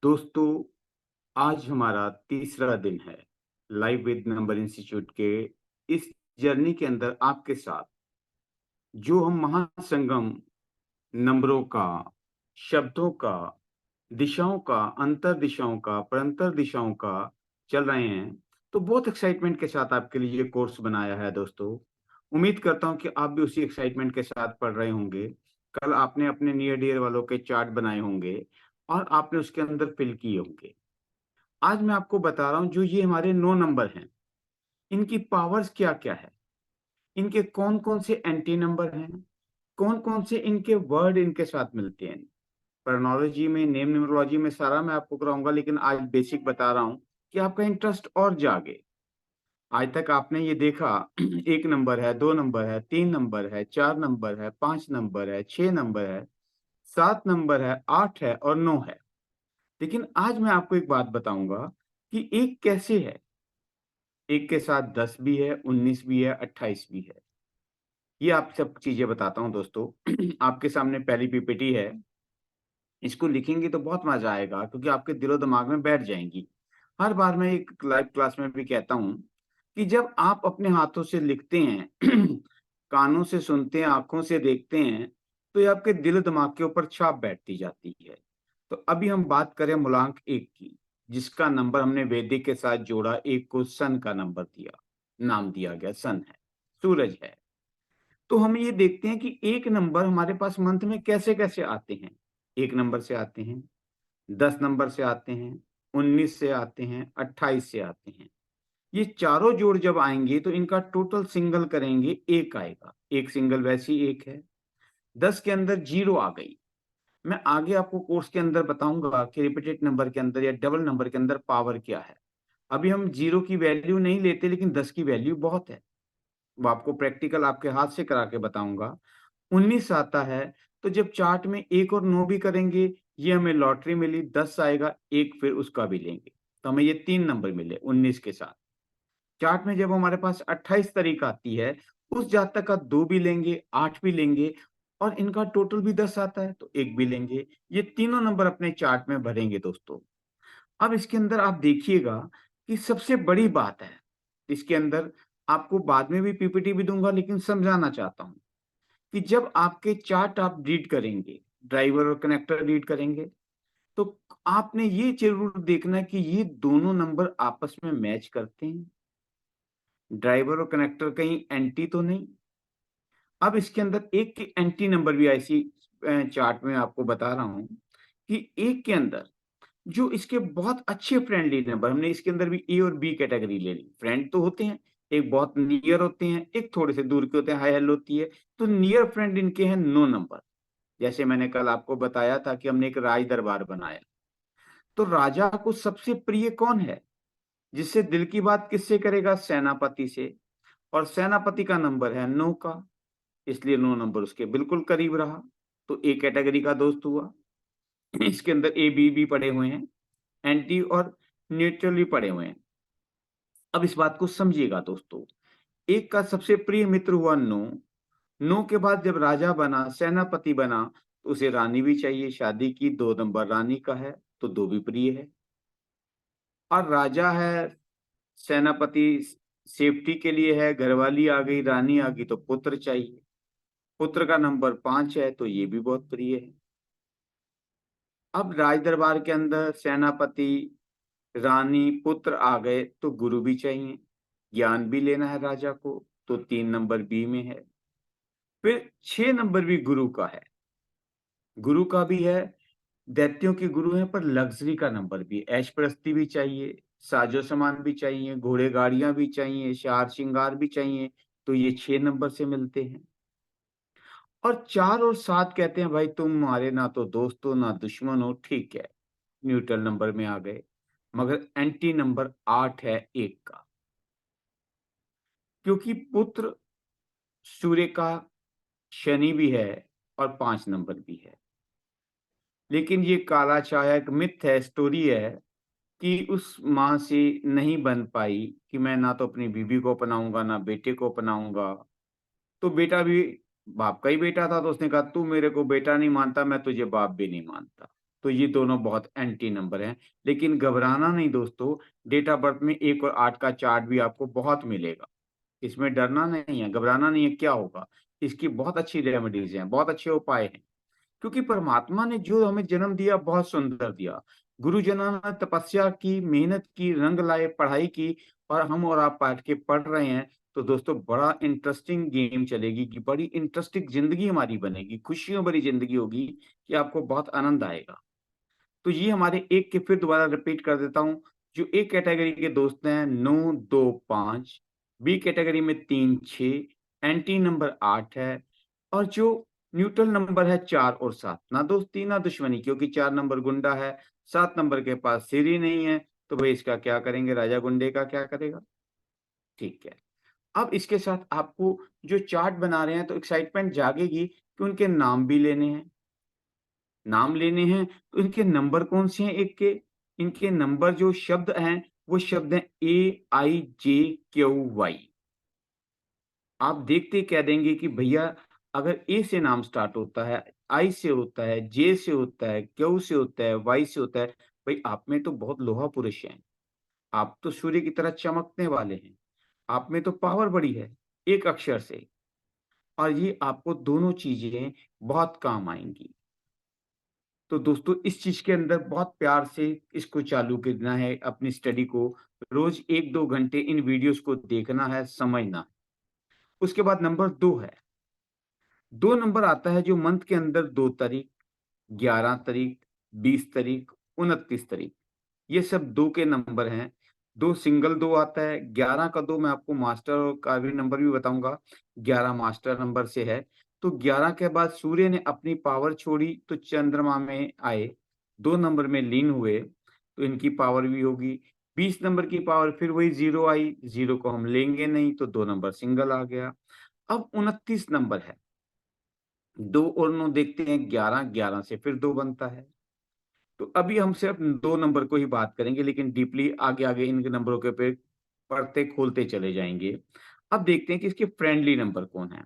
दोस्तों, आज हमारा तीसरा दिन है लाइव विद नंबर इंस्टीट्यूट के इस जर्नी के अंदर आपके साथ जो हम महासंगम नंबरों का, शब्दों का, दिशाओं का, अंतर दिशाओं का, परंतर दिशाओं का चल रहे हैं। तो बहुत एक्साइटमेंट के साथ आपके लिए ये कोर्स बनाया है दोस्तों। उम्मीद करता हूँ कि आप भी उसी एक्साइटमेंट के साथ पढ़ रहे होंगे। कल आपने अपने नियर डियर वालों के चार्ट बनाए होंगे और आपने उसके अंदर फिल किए होंगे। आज मैं आपको बता रहा हूँ जो ये हमारे 9 नंबर हैं, इनकी पावर्स क्या-क्या है? इनके कौन-कौन से एंटी नंबर हैं? कौन-कौन से इनके वर्ड इनके साथ मिलते हैं? टर्मिनोलॉजी में, नेम न्यूमरोलॉजी में सारा मैं आपको कराऊँगा, लेकिन आज बेसिक बता रहा हूँ कि आपका इंटरेस्ट और जागे। आज तक आपने ये देखा 1 नंबर है, 2 नंबर है, 3 नंबर है, 4 नंबर है, 5 नंबर है, 6 नंबर है, 7 नंबर है, 8 है और 9 है। लेकिन आज मैं आपको एक बात बताऊँगा कि 1 कैसे है? एक के साथ 10 भी है, 19 भी है, 28 भी है। ये आप सब चीज़ें बताता हूँ दोस्तों। आपके सामने पहली पीपीटी है, इसको लिखेंगे तो बहुत मज़ा आएगा क्योंकि आपके दिलो-दिमाग में बैठ जाएँगी। हर बार मैं एक लाइव क्लास में भी कहता हूँ कि जब आप अपने हाथों से लिखते हैं, कानों से सुनते हैं, आँखों से देखते हैं, तो ये आपके दिलो-दिमाग के ऊपर छाप बैठती जाती है। तो अभी हम बात करें मूलांक 1 की, जिसका नंबर हमने वैदिक के साथ जोड़ा, 1 को सन का नंबर दिया, नाम दिया गया सन है, सूरज है। तो हम ये देखते हैं कि 1 नंबर हमारे पास मंथ में कैसे-कैसे आते हैं। 1 नंबर से आते हैं, 10 नंबर से आते हैं, 19 से आते हैं, 28 से आते हैं। ये चारों जोड़ जब आएँगे तो इनका टोटल सिंगल करेंगे 1 आएगा। 1 सिंगल वैसे ही 1 है। 10 के अंदर 0 आ गई। मैं आगे आपको कोर्स के अंदर बताऊँगा कि रिपीटेड नंबर के अंदर या डबल नंबर के अंदर पावर क्या है। अभी हम 0 की वैल्यू नहीं लेते, लेकिन 10 की वैल्यू बहुत है। वो आपको प्रैक्टिकल आपके हाथ से करा के बताऊँगा। 19 आता है, तो जब चार्ट में 1 और 9 भी करेंगे, ये हमें लॉटरी मिली, 10 आएगा, 1 फिर उसका भी लेंगे। तो हमें ये 3 नंबर मिले 19 के साथ। चार्ट में जब हमारे पास 28 तारीख आती है, उस जातक का 2 भी लेंगे, 8 भी लेंगे और इनका टोटल भी 10 आता है, तो 1 भी लेंगे। ये तीनों नंबर अपने चार्ट में भरेंगे दोस्तों। अब इसके अंदर आप देखिएगा कि सबसे बड़ी बात है, इसके अंदर आपको बाद में भी पीपीटी भी दूँगा, लेकिन समझाना चाहता हूँ कि जब आपके चार्ट आप रीड करेंगे, ड्राइवर और कनेक्टर रीड करेंगे, तो आपने ये ज़रूर देखना है कि ये दोनों नंबर आपस में मैच करते हैं। ड्राइवर और कनेक्टर कहीं एंटी तो नहीं? अब इसके अंदर एक की एंटी नंबर भी ऐसी चार्ट में आपको बता रहा हूँ कि एक के अंदर जो इसके बहुत अच्छे फ्रेंडली नंबर, हमने इसके अंदर भी ए और बी कैटेगरी ले ली। फ्रेंड तो होते हैं, एक बहुत नियर होते हैं, एक थोड़े से दूर के होते हैं, हाय हेलो होती है। तो नियर फ्रेंड इनके हैं 9 नंबर। जैसे मैंने कल आपको बताया था कि हमने एक राज दरबार बनाया। तो राजा को सबसे प्रिय कौन है? जिससे दिल की बात किससे करेगा? सेनापति से। और सेनापति का नंबर है 9 का, इसलिए 9 नंबर उसके बिल्कुल करीब रहा। तो ए कैटेगरी का दोस्त हुआ। इसके अंदर ए, बी भी पड़े हुए हैं, एंटी और न्यूट्रल भी पड़े हुए हैं। अब इस बात को समझिएगा दोस्तों, एक का सबसे प्रिय मित्र हुआ 9, 9 के बाद जब राजा बना, सेनापति बना, तो उसे रानी भी चाहिए, शादी की 2 नंबर रानी का है, तो 2 भी प्रिय है। और राजा है, सेनापति सेफ्टी के लिए है, घरवाली आ गई, रानी आ गई, तो पुत्र चाहिए। पुत्र का नंबर 5 है, तो ये भी बहुत प्रिय है। अब राज दरबार के अंदर सेनापति, रानी, पुत्र आ गए, तो गुरु भी चाहिए। ज्ञान भी लेना है राजा को, तो 3 नंबर बी में है। फिर 6 नंबर भी गुरु का है। गुरु का भी है, दैत्यों के गुरु हैं, पर लग्ज़री का नंबर भी, ऐशप्रस्ती भी चाहिए, साजो-सामान भी चाहिए, घोड़े-गाड़ियाँ भी चाहिए, शार-श्रृंगार भी चाहिए, तो ये 6 नंबर से मिलते हैं। और 4 और 7 कहते हैं भाई तुम हमारे ना तो दोस्त हो, ना दुश्मन हो, ठीक है, न्यूट्रल नंबर में आ गए। मगर एंटी नंबर 8 है 1 का, क्योंकि पुत्र सूर्य का, शनि भी है और 5 नंबर भी है। लेकिन ये काला छाया एक मिथ है, स्टोरी है कि उस माँ से नहीं बन पाई कि मैं ना तो अपनी बीवी को अपनाऊँगा, ना बेटे को अपनाऊँगा। तो बेटा भी बाप का ही बेटा था, तो उसने कहा तू मेरे को बेटा नहीं मानता, मैं तुझे बाप भी नहीं मानता। तो ये दोनों बहुत एंटी नंबर हैं। लेकिन घबराना नहीं दोस्तों, डेट ऑफ बर्थ में 1 और 8 का चार्ट भी आपको बहुत मिलेगा। इसमें डरना नहीं है, घबराना नहीं है, क्या होगा? इसकी बहुत अच्छी रेमेडीज हैं, बहुत अच्छे उपाय हैं। क्योंकि परमात्मा ने जो हमें जन्म दिया बहुत सुंदर दिया। गुरुजनों ने तपस्या की, मेहनत की, रंग लाए, पढ़ाई की, और हम और आप बैठ के पढ़ रहे हैं। तो दोस्तों बड़ा इंटरेस्टिंग गेम चलेगी, कि बड़ी इंटरेस्टिंग जिंदगी हमारी बनेगी, खुशियों भरी जिंदगी होगी, कि आपको बहुत आनंद आएगा। तो ये हमारे एक के फिर दोबारा रिपीट कर देता हूँ। जो एक कैटेगरी के दोस्त हैं 9, 2, 5, बी कैटेगरी में 3, 6, एंटी नंबर 8 है, और जो न्यूट्रल नंबर है 4 और 7। ना दोस्ती ना दुश्मनी, क्योंकि 4 नंबर गुंडा है, 7 नंबर के पास सिर ही नहीं है, तो भाई इसका क्या करेंगे, राजा गुंडे का क्या करेगा? ठीक है। अब इसके साथ आपको जो चार्ट बना रहे हैं तो एक्साइटमेंट जागेगी कि उनके नाम भी लेने हैं। नाम लेने हैं तो इनके नंबर कौन से हैं एक के? इनके नंबर जो शब्द हैं वो शब्द हैं AIJQY। आप देखते ही कह देंगे कि भैया अगर ए से नाम स्टार्ट होता है, आई से होता है, जे से होता है, क्यू से होता है, वाई से होता है, भाई आप में तो बहुत लोहा पुरुष हैं। आप तो सूर्य की तरह चमकने वाले हैं। आप में तो पावर बड़ी है एक अक्षर से, और ये आपको दोनों चीजें बहुत काम आएंगी। तो दोस्तों इस चीज के अंदर बहुत प्यार से इसको चालू करना है, अपनी स्टडी को रोज 1-2 घंटे इन वीडियोस को देखना है, समझना है। उसके बाद नंबर 2 है। 2 नंबर आता है जो मंथ के अंदर 2 तारीख, 11 तारीख, 20 तारीख, 29 तारीख, ये सब 2 के नंबर हैं। 2 सिंगल 2 आता है, 11 का 2 मैं आपको मास्टर का भी नंबर भी बताऊंगा, 11 मास्टर नंबर से है। तो 11 के बाद सूर्य ने अपनी पावर छोड़ी तो चंद्रमा में आए, 2 नंबर में लीन हुए, तो इनकी पावर भी होगी। 20 नंबर की पावर फिर वही 0 आई, 0 को हम लेंगे नहीं, तो 2 नंबर सिंगल आ गया। अब 29 नंबर है, 2 और 9 देखते हैं, 11, 11 से फिर 2 बनता है। तो अभी हम सिर्फ 2 नंबर को ही बात करेंगे, लेकिन डीपली आगे आगे इन नंबरों के पे पढ़ते खोलते चले जाएंगे। अब देखते हैं कि इसके फ्रेंडली नंबर कौन है।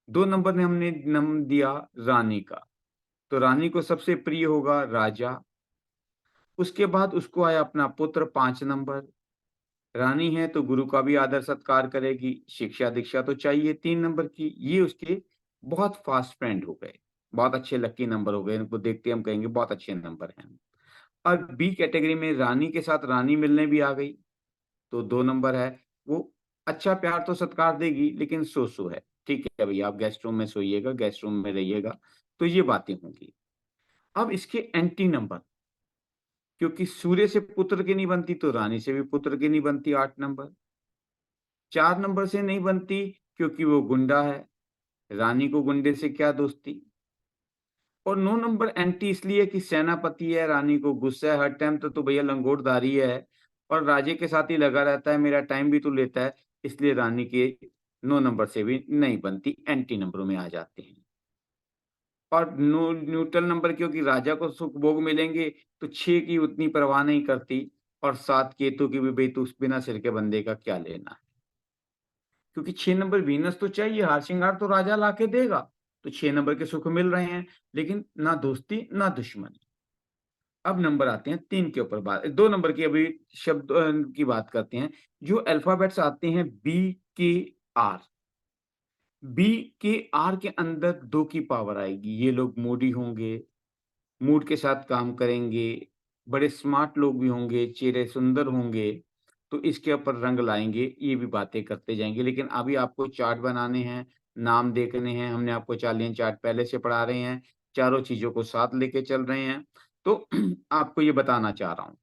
2 नंबर ने हमने नाम दिया रानी का, तो रानी को सबसे प्रिय होगा राजा। उसके बाद उसको आया अपना पुत्र 5 नंबर। रानी है तो गुरु का भी आदर सत्कार करेगी, शिक्षा दीक्षा तो चाहिए 3 नंबर की। ये उसके बहुत फास्ट फ्रेंड हो गए, बहुत अच्छे लकी नंबर हो गए, इनको देखते हम कहेंगे बहुत अच्छे नंबर हैं। और बी कैटेगरी में रानी के साथ रानी मिलने भी आ गई, तो 2 नंबर है। वो अच्छा प्यार तो सत्कार देगी, लेकिन सो सो है। ठीक है भैया, आप गेस्ट रूम में सोइएगा, गेस्ट रूम में रहिएगा, तो ये बातें होंगी। अब इसके एंटी नंबर, क्योंकि सूर्य से पुत्र की नहीं बनती तो रानी से भी पुत्र की नहीं बनती, 8 नंबर। 4 नंबर से नहीं बनती क्योंकि वो गुंडा है, रानी को गुंडे से क्या दोस्ती। और 9 नंबर एंटी इसलिए कि सेनापति है, रानी को गुस्सा है हर टाइम, तो भैया लंगोटधारी है, और राजे के साथ ही लगा रहता है, मेरा टाइम भी तो लेता है, इसलिए रानी के 9 नंबर से भी नहीं बनती, एंटी नंबरों में आ जाते हैं। और न्यूट्रल नंबर, क्योंकि राजा को सुख भोग मिलेंगे, तो 6 की उतनी परवाह नहीं करती, और 7 केतु की भी, भाई तो उस बिना सिर के बंदे का क्या लेना। क्योंकि 6 नंबर वीनस तो चाहिए, हार श्रृंगार तो राजा लाके देगा, तो 6 नंबर के सुख मिल रहे हैं, लेकिन ना दोस्ती ना दुश्मनी। अब नंबर आते हैं 3 के ऊपर, बात 2 नंबर की अभी शब्द की बात करते हैं। जो अल्फाबेट्स आते हैं BKR, BKR के अंदर 2 की पावर आएगी। ये लोग मूडी होंगे, मूड के साथ काम करेंगे, बड़े स्मार्ट लोग भी होंगे, चेहरे सुंदर होंगे, तो इसके ऊपर रंग लाएँगे, ये भी बातें करते जाएँगे। लेकिन अभी आपको चार्ट बनाने हैं, नाम देखने हैं, हमने आपको चार्लियन चार्ट पहले से पढ़ा रहे हैं, चारों चीज़ों को साथ लेके चल रहे हैं। तो आपको ये बताना चाह रहा हूँ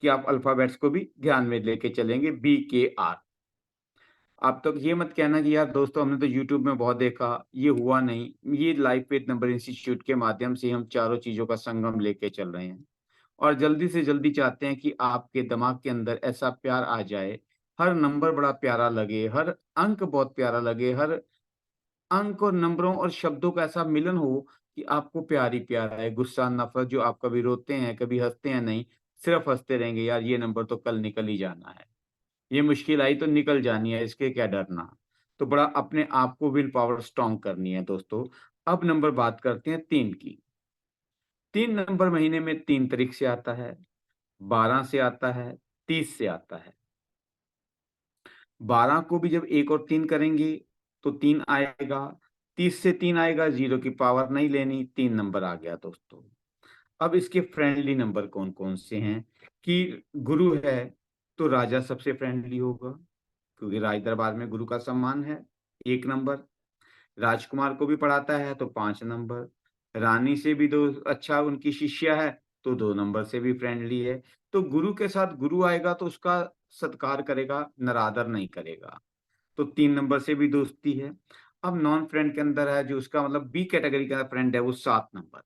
कि आप अल्फ़ाबेट्स को भी ध्यान में लेके चलेंगे, BKR। आप तो ये मत कहना कि यार दोस्तों हमने तो यूट्यूब में बहुत देखा, ये हुआ नहीं। ये लाइव पेज नंबर इंस्टीट्यूट के माध्यम से हम चारों चीज़ों का संगम लेके चल रहे हैं, और जल्दी से जल्दी चाहते हैं कि आपके दिमाग के अंदर ऐसा प्यार आ जाए, हर नंबर बड़ा प्यारा लगे, हर अंक बहुत प्यारा लगे, हर अंक और नंबरों और शब्दों का ऐसा मिलन हो कि आपको प्यार ही प्यार आए। गुस्सा, नफ़रत, जो आप कभी रोते हैं, कभी हँसते हैं, नहीं, सिर्फ़ हँसते रहेंगे, यार ये नंबर तो कल निकल ही जाना है। ये मुश्किल आई तो निकल जानी है, इसके क्या डरना। तो बड़ा अपने आप को विल पावर स्ट्रॉन्ग करनी है दोस्तों। अब नंबर बात करते हैं 3 की। 3 नंबर महीने में 3 तारीख से आता है, 12 से आता है, 30 से आता है। 12 को भी जब 1 और 3 करेंगे तो 3 आएगा, 30 से 3 आएगा, 0 की पावर नहीं लेनी, 3 नंबर आ गया दोस्तों। अब इसके फ्रेंडली नंबर कौन-कौन से हैं कि गुरु है तो राजा सबसे फ्रेंडली होगा, क्योंकि राज दरबार में गुरु का सम्मान है, 1 नंबर। राजकुमार को भी पढ़ाता है तो 5 नंबर। रानी से भी दो अच्छा उनकी शिष्या है तो 2 नंबर से भी फ्रेंडली है। तो गुरु के साथ गुरु आएगा तो उसका सत्कार करेगा, नरादर नहीं करेगा। तो 3 नंबर से भी दोस्ती है। अब नॉन फ्रेंड के अंदर है जो उसका मतलब बी कैटेगरी का फ्रेंड है वो 7 नंबर।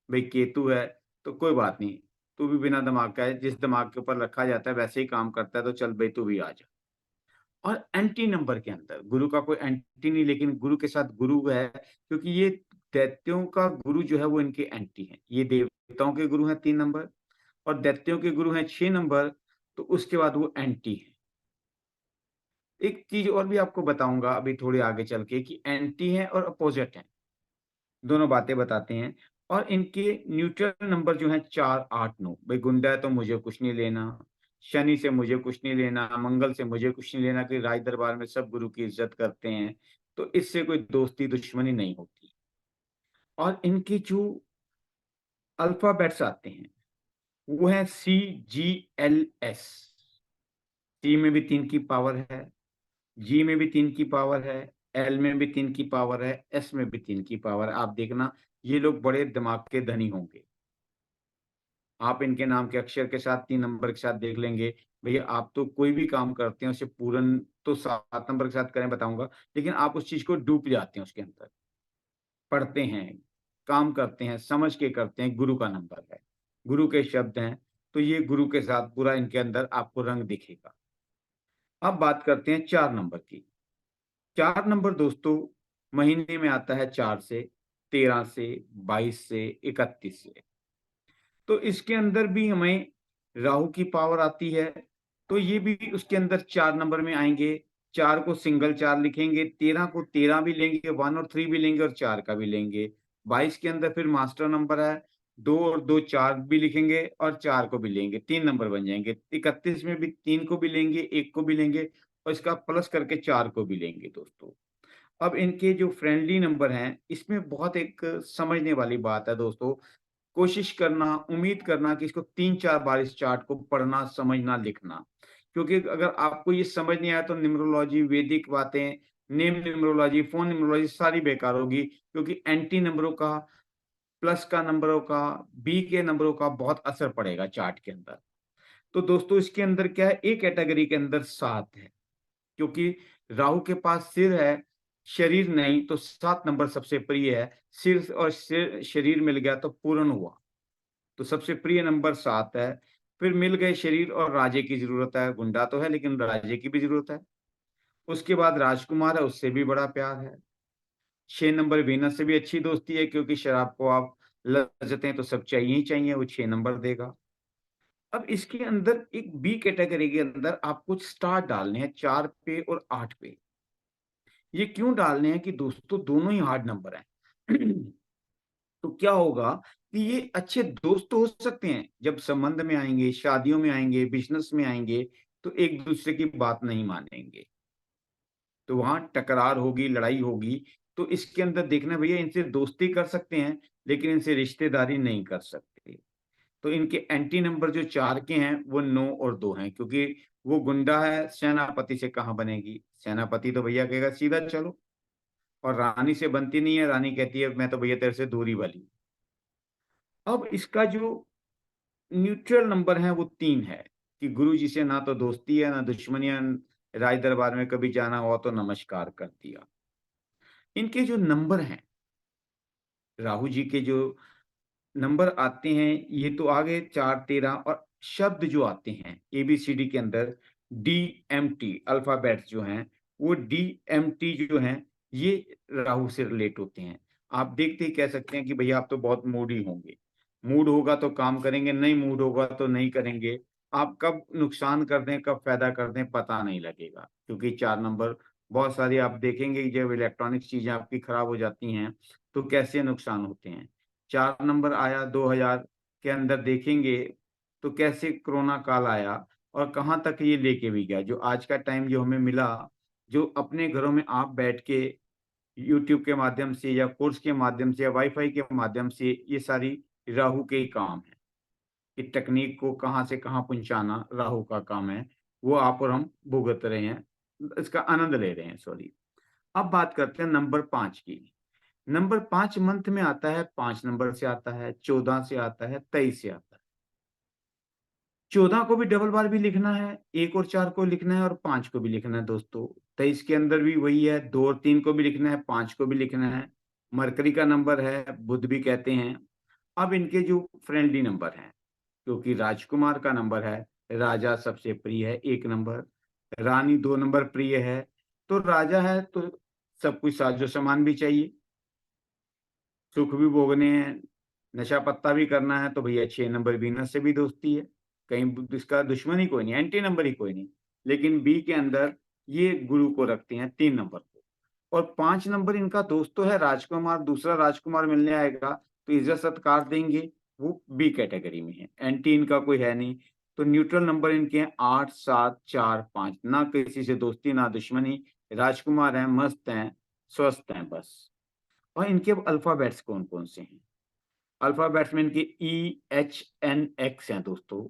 भई केतु है तो कोई बात नहीं, तू भी बिना दिमाग का है, जिस दिमाग के ऊपर रखा जाता है वैसे ही काम करता है तो चल भई तू भी आ जा। और एंटी नंबर के अंदर गुरु का कोई एंटी नहीं, लेकिन गुरु के साथ गुरु है क्योंकि ये दैत्यों का गुरु जो है वो इनके एंटी है। ये देवताओं के गुरु हैं 3 नंबर और दैत्यों के गुरु हैं 6 नंबर, तो उसके बाद वो एंटी है। एक चीज़ और भी आपको बताऊँगा अभी थोड़े आगे चल के कि एंटी है और अपोज़िट है, दोनों बातें बताते हैं। और इनके न्यूट्रल नंबर जो हैं 4, 8, 9। भई गुंडा है तो मुझे कुछ नहीं लेना, शनि से मुझे कुछ नहीं लेना, मंगल से मुझे कुछ नहीं लेना कि राज दरबार में सब गुरु की इज़्ज़त करते हैं, तो इससे कोई दोस्ती दुश्मनी नहीं होती। और इनके जो अल्फ़ाबेट्स आते हैं, वो हैं सी, जी, एल, एस। सी में भी 3 की पावर है, जी में भी 3 की पावर है, एल में भी 3 की पावर है, एस में भी 3 की पावर है। आप देखना ये लोग बड़े दिमाग के धनी होंगे। आप इनके नाम के अक्षर के साथ 3 नंबर के साथ देख लेंगे, भैया आप तो कोई भी काम करते हैं उसे पूर्ण तो 7 नंबर के साथ करें बताऊँगा, लेकिन आप उस चीज़ को डूब जाते हैं उसके अंदर। पढ़ते हैं, काम करते हैं, समझ के करते हैं, गुरु का नंबर है। गुरु के शब्द हैं, तो ये गुरु के साथ पूरा इनके अंदर आपको रंग दिखेगा। अब बात करते हैं 4 नंबर की। 4 नंबर दोस्तों महीने में आता है 4 से, 13 से, 22 से, 31 से। तो इसके अंदर भी हमें राहु की पावर आती है, तो ये भी उसके अंदर 4 नंबर में आएँगे। 4 को सिंगल 4 लिखेंगे, 13 को 13 भी लेंगे, 1 और 3 भी लेंगे और 4 का भी लेंगे। 22 के अंदर फिर मास्टर नंबर है, 2 और 2 4 भी लिखेंगे और 4 को भी लेंगे, 3 नंबर बन जाएँगे। 31 में भी 3 को भी लेंगे, 1 को भी लेंगे और इसका प्लस करके 4 को भी लेंगे दोस्तों। अब इनके जो फ्रेंडली नंबर हैं, इसमें बहुत एक समझने वाली बात है दोस्तों। कोशिश करना, उम्मीद करना कि इसको 3-4 बार इस चार्ट को पढ़ना, समझना, लिखना। क्योंकि अगर आपको ये समझ नहीं आया तो न्यूमरोलॉजी, वैदिक बातें, नेम न्यूमरोलॉजी, फ़ोन न्यूमरोलॉजी सारी बेकार होगी क्योंकि एंटी नंबरों का, प्लस का नंबरों का, बी के नंबरों का बहुत असर पड़ेगा चार्ट के अंदर। तो दोस्तों इसके अंदर क्या है, ए कैटेगरी के अंदर 7 है। क्योंकि राहु के पास सिर है, शरीर नहीं, तो 7 नंबर सबसे प्रिय है। सिर और शरीर मिल गया तो पूर्ण हुआ। तो सबसे प्रिय नंबर 7 है। फिर मिल गए शरीर और राजे की ज़रूरत है, गुंडा तो है लेकिन राजे की भी ज़रूरत है। उसके बाद राजकुमार है, उससे भी बड़ा प्यार है। 6 नंबर वीनस से भी अच्छी दोस्ती है क्योंकि शराब को आप लज़्ज़तें तो सब चाहिए ही चाहिए, वो 6 नंबर देगा। अब इसके अंदर एक बी कैटेगरी के अंदर आपको स्टार डालने हैं 4 पे और 8 पे। ये क्यों डालने हैं कि दोस्तों दोनों ही हार्ड नंबर हैं। तो क्या होगा कि ये अच्छे दोस्त तो हो सकते हैं, जब संबंध में आएँगे, शादियों में आएँगे, बिज़नेस में आएँगे, तो एक-दूसरे की बात नहीं मानेंगे। तो वहाँ टकरार होगी, लड़ाई होगी, तो इसके अंदर देखना भैया इनसे दोस्ती कर सकते हैं, लेकिन इनसे रिश्तेदारी नहीं कर सकते। तो इनके एंटी नंबर जो 4 के हैं, वो 9 और 2 हैं क्योंकि वो गुंडा है, सेनापति से कहाँ बनेगी? सेनापति तो भैया कहेगा सीधा चलो और रानी से बनती नहीं है, रानी कहती है मैं तो भैया तेरे से दूरी वाली हूँ। अब इसका जो न्यूट्रल नंबर है वो 3 है कि गुरु जी से ना तो दोस्ती है, ना दुश्मनियाँ, राज दरबार में कभी जाना हुआ तो नमस्कार कर दिया। इनके जो नंबर हैं, राहु जी के जो नंबर आते हैं, ये तो आ गए 4, 13 और शब्द जो आते हैं एबीसीडी के अंदर डीएमटी अल्फ़ाबेट्स जो हैं, वो डीएमटी जो हैं, ये राहु से रिलेट होते हैं। आप देखते ही कह सकते हैं कि भैया आप तो बहुत मूडी होंगे। मूड होगा तो काम करेंगे, नहीं मूड होगा तो नहीं करेंगे। आप कब नुकसान कर दें, कब फ़ायदा कर दें, पता नहीं लगेगा। क्योंकि 4 नंबर बहुत सारी आप देखेंगे कि जब इलेक्ट्रॉनिक्स चीज़ें आपकी खराब हो जाती हैं, तो कैसे नुकसान होते हैं। 4 नंबर आया 2000 के अंदर देखेंगे तो कैसे कोरोना काल आया और कहाँ तक ये लेके भी गया। जो आज का टाइम जो हमें मिला, जो अपने घरों में आप बैठ के यूट्यूब के माध्यम से या कोर्स के माध्यम से या वाईफाई के माध्यम से, ये सारी राहु के ही काम है कि तकनीक को कहाँ से कहाँ पहुंचाना राहु का काम है। वो आप और हम भुगत रहे हैं, इसका आनंद ले रहे हैं, सॉरी। अब बात करते हैं नंबर 5 की। नंबर 5 मंथ में आता है, 5 नंबर से आता है, 14 से आता है, 23 से आता है। 14 को भी डबल बार भी लिखना है, 1 और 4 को लिखना है और 5 को भी लिखना है दोस्तों। 23 के अंदर भी वही है, 2 और 3 को भी लिखना है, 5 को भी लिखना है। मरकरी का नंबर है, बुध भी कहते हैं। अब इनके जो फ्रेंडली नंबर हैं, क्योंकि राजकुमार का नंबर है, राजा सबसे प्रिय है 1 नंबर, रानी 2 नंबर प्रिय है, तो राजा है तो सब कुछ साजो सामान भी चाहिए, सुख भी भोगने हैं, नशा पत्ता भी करना है, तो भैया 6 नंबर वीनस से भी दोस्ती है। कहीं इसका दुश्मन ही कोई नहीं, एंटी नंबर ही कोई नहीं। लेकिन बी के अंदर ये गुरु को रखते हैं 3 नंबर को। और 5 नंबर इनका दोस्त तो है राजकुमार, दूसरा राजकुमार मिलने आएगा तो इज्जत सत्कार देंगे, वो बी कैटेगरी में है, एंटी इनका कोई है नहीं। तो न्यूट्रल नंबर इनके हैं 8, 7, 4, 5, ना किसी से दोस्ती ना दुश्मनी, राजकुमार हैं, मस्त हैं, स्वस्थ हैं बस। और इनके अल्फाबेट्स कौन कौन से हैं? अल्फाबेट्स में इनके EHNX हैं दोस्तों।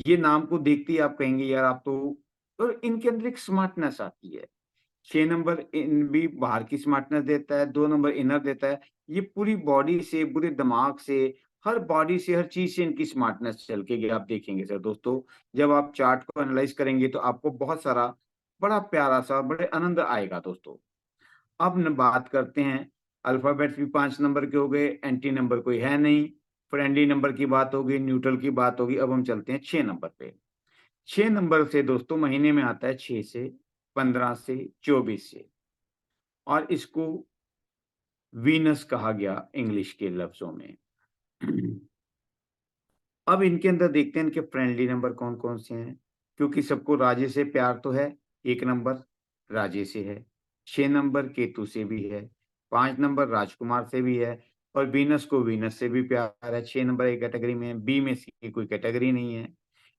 ये नाम को देखते ही आप कहेंगे यार आप तो, और इनके अंदर एक स्मार्टनेस आती है। 6 नंबर इन भी बाहर की स्मार्टनेस देता है, 2 नंबर इनर देता है। ये पूरी बॉडी से, पूरे दिमाग से, हर बॉडी से, हर चीज से इनकी स्मार्टनेस चल के आप देखेंगे सर दोस्तों। जब आप चार्ट को एनालाइज करेंगे तो आपको बहुत सारा बड़ा प्यारा सा, बड़े आनंद आएगा दोस्तों। अब न बात करते हैं, अल्फाबेट्स भी 5 नंबर के हो गए, एंटी नंबर कोई है नहीं, फ्रेंडली नंबर की बात होगी, न्यूट्रल की बात होगी। अब हम चलते हैं 6 नंबर पे। 6 नंबर से दोस्तों महीने में आता है 6 से, 15 से, 24 से, और इसको वीनस कहा गया इंग्लिश के लफ्जों में। अब इनके अंदर देखते हैं इनके फ्रेंडली नंबर कौन कौन से हैं, क्योंकि सबको राजे से प्यार तो है। 1 नंबर राजे से है, 6 नंबर केतु से भी है, 5 नंबर राजकुमार से भी है, और वीनस को वीनस से भी प्यार है। 6 नंबर एक कैटेगरी में है, बी में सी कोई कैटेगरी नहीं है।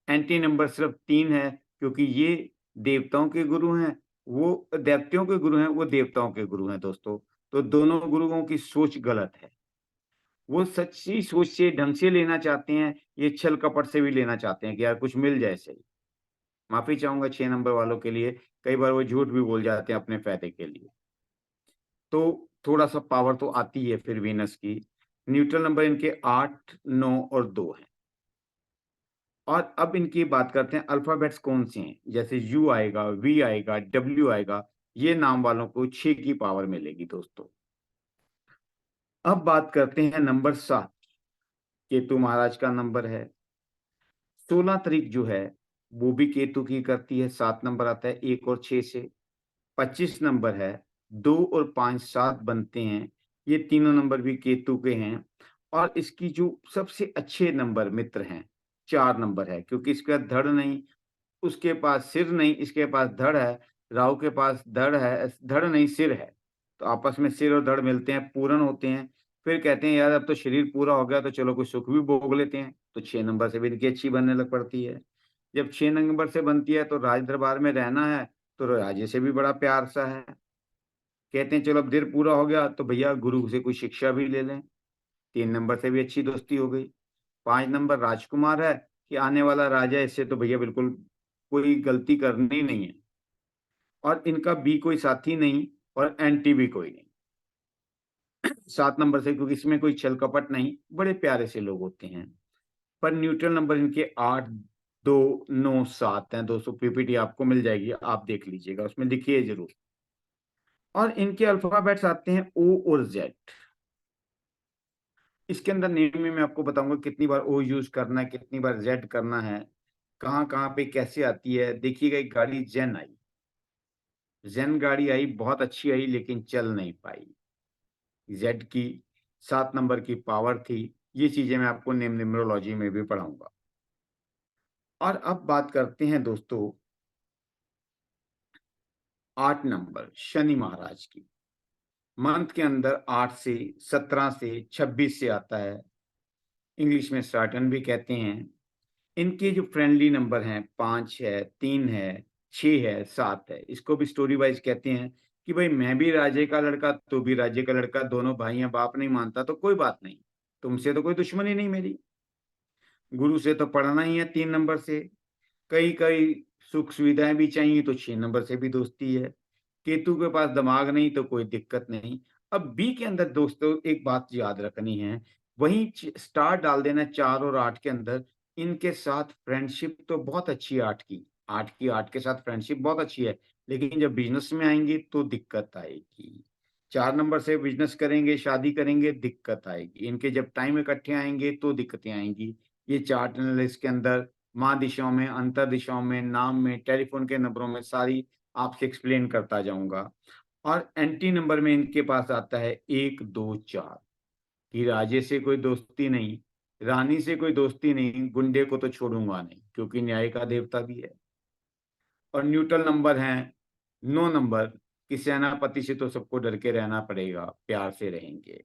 एंटी नंबर सिर्फ 3 है, क्योंकि ये देवताओं के गुरु हैं, वो दैत्यों के गुरु हैं, वो देवताओं के गुरु हैं दोस्तों। तो दोनों गुरुओं की सोच गलत है। वो सच्ची सोच से, ढंग से लेना चाहते हैं, ये छल कपट से भी लेना चाहते हैं कि यार कुछ मिल जाए सही। माफी चाहूंगा 6 नंबर वालों के लिए, कई बार वो झूठ भी बोल जाते हैं अपने फायदे के लिए। तो थोड़ा सा पावर तो आती है फिर वीनस की। न्यूट्रल नंबर इनके 8, 9 और 2 हैं। और अब इनकी बात करते हैं अल्फाबेट्स कौन से हैं, जैसे यू आएगा, वी आएगा, डब्ल्यू आएगा, ये नाम वालों को 6 की पावर मिलेगी दोस्तों। अब बात करते हैं नंबर 7, केतु महाराज का नंबर है। 16 तारीख जो है वो भी केतु की करती है, 7 नंबर आता है 1 और 6 से। 25 नंबर है, 2 और 5 7 बनते हैं, ये तीनों नंबर भी केतु के हैं। और इसकी जो सबसे अच्छे नंबर मित्र हैं, 4 नंबर है, क्योंकि इसका धड़ नहीं, उसके पास सिर नहीं, इसके पास धड़ है। राहु के पास धड़ है, धड़ नहीं सिर है, तो आपस में सिर और धड़ मिलते हैं, पूर्ण होते हैं। फिर कहते हैं यार अब तो शरीर पूरा हो गया तो चलो कुछ सुख भी भोग लेते हैं, तो 6 नंबर से भी इनकी अच्छी बनने लग पड़ती है। जब 6 नंबर से बनती है तो राज दरबार में रहना है, तो राजे से भी बड़ा प्यार सा है। कहते हैं चलो अब देर पूरा हो गया तो भैया गुरु से कोई शिक्षा भी ले लें, 3 नंबर से भी अच्छी दोस्ती हो गई। 5 नंबर राजकुमार है कि आने वाला राजा, इससे तो भैया बिल्कुल कोई गलती करनी ही नहीं है। और इनका बी कोई साथी नहीं और एंटी भी कोई नहीं। 7 नंबर से, क्योंकि इसमें कोई छल कपट नहीं, बड़े प्यारे से लोग होते हैं। पर न्यूट्रल नंबर इनके 8, 2, 9, 7 हैं दोस्तों। PPT आपको मिल जाएगी, आप देख लीजिएगा, उसमें लिखिए जरूर। और इनके अल्फाबेट्स आते हैं O और Z। इसके अंदर नेम में मैं आपको बताऊंगा कितनी बार O यूज करना है, कितनी बार Z करना है, कहाँ कहाँ पे कैसे आती है। देखिएगा एक गाड़ी जेन आई, जेन गाड़ी आई, बहुत अच्छी आई, लेकिन चल नहीं पाई। जेड की 7 नंबर की पावर थी। ये चीजें मैं आपको न्यूमरोलॉजी में भी पढ़ाऊंगा। और अब बात करते हैं दोस्तों 8 नंबर शनि महाराज की। मंथ के अंदर 8 से 17 से 26 से आता है, इंग्लिश में साटर्न भी कहते हैं। इनके जो फ्रेंडली नंबर हैं 5 है, 3 है, 6 है, 7 है, इसको भी स्टोरी वाइज कहते हैं कि भाई मैं भी राजे का लड़का, तू भी राजे का लड़का, दोनों भाई हैं, बाप नहीं मानता तो कोई बात नहीं, तुमसे तो कोई दुश्मनी नहीं मेरी, गुरु से तो पढ़ना ही है 3 नंबर से, कई कई सुख सुविधाएं भी चाहिए तो 6 नंबर से भी दोस्ती है, केतु के पास दिमाग नहीं तो कोई दिक्कत नहीं। अब बी के अंदर दोस्तों एक बात याद रखनी है, वही स्टार डाल देना 4 और 8 के अंदर, इनके साथ फ्रेंडशिप तो बहुत अच्छी है 8 की, 8 के साथ फ्रेंडशिप बहुत अच्छी है, लेकिन जब बिजनेस में आएंगे तो दिक्कत आएगी। 4 नंबर से बिजनेस करेंगे, शादी करेंगे, दिक्कत आएगी, इनके जब टाइम इकट्ठे आएंगे तो दिक्कतें आएंगी। ये चार्ट एनालिस्ट के अंदर माह दिशाओं में, अंतर दिशाओं में, नाम में, टेलीफोन के नंबरों में सारी आपसे एक्सप्लेन करता जाऊंगा। और एंटी नंबर में इनके पास आता है 1 2 4, कि राजे से कोई दोस्ती नहीं, रानी से कोई दोस्ती नहीं, गुंडे को तो छोड़ूंगा नहीं, क्योंकि न्याय का देवता भी है। और न्यूट्रल नंबर है 9 नंबर, कि सेनापति से तो सबको डर के रहना पड़ेगा, प्यार से रहेंगे।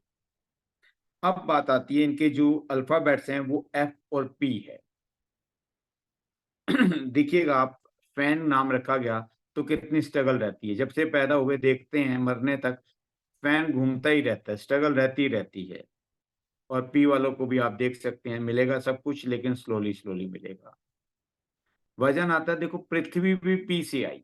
अब बात आती है इनके जो अल्फाबेट्स हैं वो एफ और पी है। देखिएगा आप, फैन नाम रखा गया तो कितनी स्ट्रगल रहती है, जब से पैदा हुए देखते हैं मरने तक फैन घूमता ही रहता है, स्ट्रगल रहती ही रहती है। और पी वालों को भी आप देख सकते हैं, मिलेगा सब कुछ लेकिन स्लोली स्लोली मिलेगा। वजन आता है, देखो पृथ्वी भी पी से आई,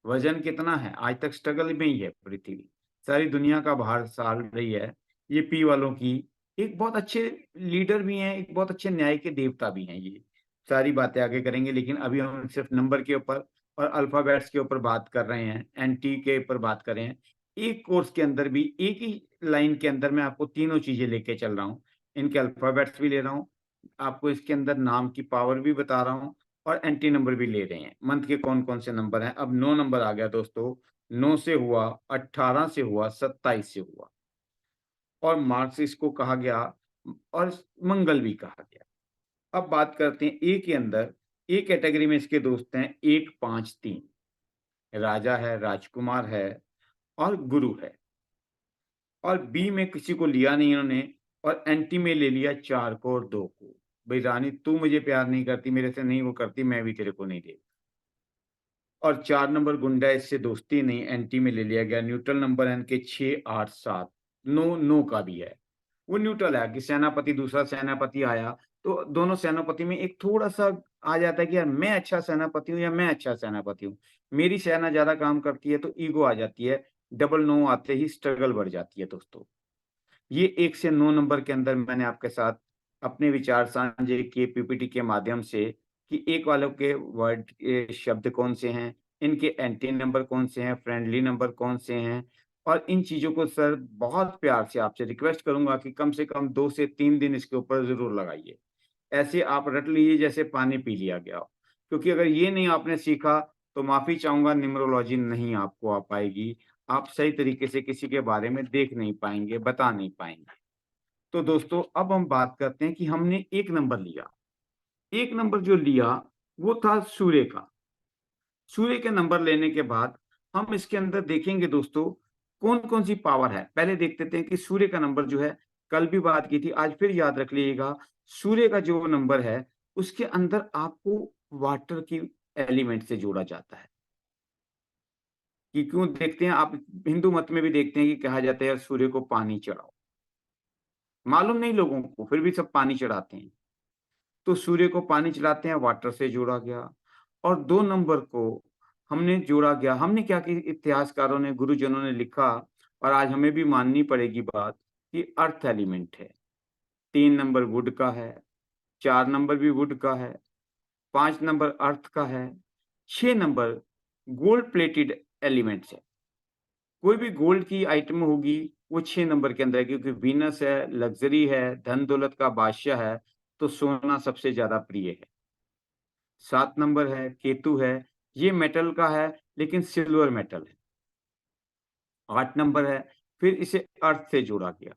वजन कितना है, आज तक स्ट्रगल में ही है पृथ्वी, सारी दुनिया का भार साल रही है। ये पी वालों की एक बहुत अच्छे लीडर भी हैं, एक बहुत अच्छे न्याय के देवता भी हैं ये, सारी बातें आगे करेंगे, लेकिन अभी हम सिर्फ नंबर के ऊपर और अल्फाबेट्स के ऊपर बात कर रहे हैं, एनटी के ऊपर बात कर रहे हैं। एक कोर्स के अंदर भी एक ही लाइन के अंदर मैं आपको तीनों चीजें लेके चल रहा हूँ, इनके अल्फाबेट्स भी ले रहा हूँ, आपको इसके अंदर नाम की पावर भी बता रहा हूँ, और एंटी नंबर भी ले रहे हैं, मंथ के कौन कौन से नंबर हैं। अब 9 नंबर आ गया दोस्तों, 9 से हुआ, 18 से हुआ, 27 से हुआ, और मार्क्स इसको कहा गया, और मंगल भी कहा गया। अब बात करते हैं ए के अंदर, ए कैटेगरी में इसके दोस्त हैं 1 5 3, राजा है, राजकुमार है, और गुरु है। और बी में किसी को लिया नहीं इन्होंने, और एंटी में ले लिया 4 को और 2 को, भाई रानी तू मुझे प्यार नहीं करती, मेरे से नहीं वो करती, मैं भी तेरे को नहीं दे। और 4 नंबर गुंडा, इससे दोस्ती नहीं, एंटी में ले लिया गया। न्यूट्रल नंबर है इनके 6 8 7, नो नो का भी है, वो न्यूट्रल है कि सेनापति दूसरा सेनापति आया तो दोनों सेनापति में एक थोड़ा सा आ जाता है कि यार मैं अच्छा सेनापति हूँ या मैं अच्छा सेनापति हूँ, मेरी सेना ज्यादा काम करती है तो ईगो आ जाती है, डबल नो आते ही स्ट्रगल बढ़ जाती है दोस्तों। ये 1 से 9 नंबर के अंदर मैंने आपके साथ अपने विचार साझे किए पीपीटी के माध्यम से, कि एक वालों के वर्ड शब्द कौन से हैं, इनके एंटी नंबर कौन से हैं, फ्रेंडली नंबर कौन से हैं। और इन चीजों को सर बहुत प्यार से आपसे रिक्वेस्ट करूंगा कि कम से कम 2 से 3 दिन इसके ऊपर जरूर लगाइए, ऐसे आप रट लीजिए जैसे पानी पी लिया गया हो, क्योंकि अगर ये नहीं आपने सीखा तो माफी चाहूंगा, न्यूमरोलॉजी नहीं आपको आ पाएगी, आप सही तरीके से किसी के बारे में देख नहीं पाएंगे, बता नहीं पाएंगे। तो दोस्तों अब हम बात करते हैं कि हमने एक नंबर लिया, एक नंबर जो लिया वो था सूर्य का। सूर्य के नंबर लेने के बाद हम इसके अंदर देखेंगे दोस्तों कौन कौन सी पावर है। पहले देखते हैं कि सूर्य का नंबर जो है, कल भी बात की थी, आज फिर याद रख लीजिएगा, सूर्य का जो नंबर है उसके अंदर आपको वाटर की एलिमेंट से जोड़ा जाता है। कि क्यों देखते हैं आप, हिंदू मत में भी देखते हैं कि कहा जाता है यार सूर्य को पानी चढ़ाओ, मालूम नहीं लोगों को फिर भी सब पानी चढ़ाते हैं, तो सूर्य को पानी चढ़ाते हैं, वाटर से जोड़ा गया। और 2 नंबर को हमने जोड़ा गया, हमने क्या कि इतिहासकारों ने, गुरुजनों ने लिखा, और आज हमें भी माननी पड़ेगी बात, कि अर्थ एलिमेंट है। 3 नंबर वुड का है, 4 नंबर भी वुड का है, 5 नंबर अर्थ का है, 6 नंबर गोल्ड प्लेटेड एलिमेंट्स है। कोई भी गोल्ड की आइटम होगी वो 6 नंबर के अंदर है, क्योंकि वीनस है, लग्जरी है, धन दौलत का बादशाह है, तो सोना सबसे ज्यादा प्रिय है। 7 नंबर है केतु है, ये मेटल का है लेकिन सिल्वर मेटल है। 8 नंबर है, फिर इसे अर्थ से जोड़ा गया।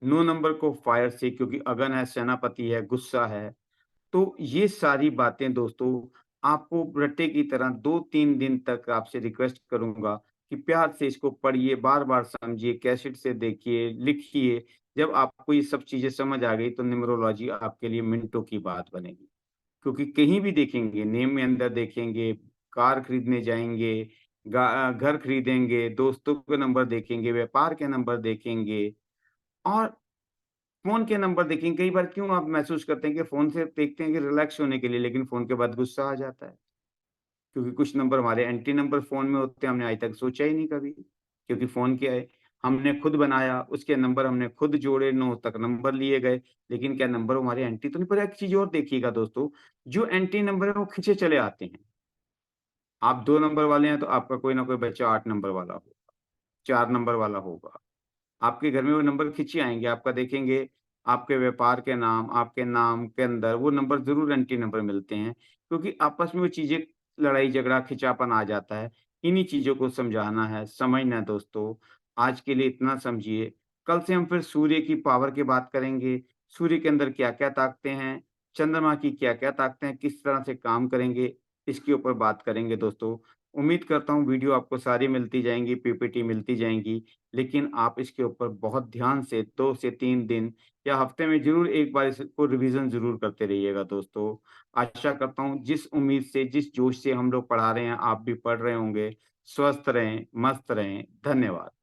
9 नंबर को फायर से, क्योंकि अगन है, सेनापति है, गुस्सा है। तो ये सारी बातें दोस्तों आपको रट्टे की तरह 2-3 दिन तक आपसे रिक्वेस्ट करूंगा कि प्यार से इसको पढ़िए, बार-बार समझिए, कैसेट से देखिए, लिखिए। जब आपको ये सब चीज़ें समझ आ गई तो न्यूमरोलॉजी आपके लिए मिनटों की बात बनेगी। क्योंकि कहीं भी देखेंगे, नेम में अंदर देखेंगे, कार खरीदने जाएँगे, घर खरीदेंगे, दोस्तों के नंबर देखेंगे, व्यापार के नंबर देखेंगे और फ़ोन के नंबर देखेंगे। कई बार क्यों आप महसूस करते हैं कि फ़ोन से देखते हैं कि रिलैक्स होने के लिए, लेकिन फ़ोन के बाद गुस्सा आ जाता है। क्योंकि कुछ नंबर हमारे एंटी नंबर फ़ोन में होते हैं, हमने आज तक सोचा ही नहीं कभी। क्योंकि फ़ोन क्या है, हमने खुद बनाया, उसके नंबर हमने खुद जोड़े, 9 तक नंबर लिए गए, लेकिन क्या नंबर हमारे एंटी तो नहीं। पर एक चीज़ और देखिएगा दोस्तों, जो एंटी नंबर है वो खींचे चले आते हैं। आप 2 नंबर वाले हैं तो आपका कोई ना कोई बच्चा 8 नंबर वाला होगा, 4 नंबर वाला होगा। आपके घर में वो नंबर खींचे आएँगे, आपका देखेंगे, आपके व्यापार के नाम, आपके नाम के अंदर वो नंबर ज़रूर एंटी नंबर मिलते हैं, क्योंकि आपस में वो चीज़ें लड़ाई-झगड़ा, खिंचापन आ जाता है। इन्हीं चीज़ों को समझाना है, समझना है दोस्तों। आज के लिए इतना समझिए, कल से हम फिर सूर्य की पावर की बात करेंगे, सूर्य के अंदर क्या-क्या ताकतें हैं, चंद्रमा की क्या-क्या ताकतें हैं, किस तरह से काम करेंगे, इसके ऊपर बात करेंगे दोस्तों। उम्मीद करता हूँ वीडियो आपको सारी मिलती जाएँगी, पीपीटी मिलती जाएँगी। लेकिन आप इसके ऊपर बहुत ध्यान से 2 से 3 दिन या हफ्ते में ज़रूर एक बार इसको रिवीज़न ज़रूर करते रहिएगा दोस्तों। आशा करता हूँ जिस उम्मीद से, जिस जोश से हम लोग पढ़ा रहे हैं, आप भी पढ़ रहे होंगे। स्वस्थ रहें, मस्त रहें। धन्यवाद।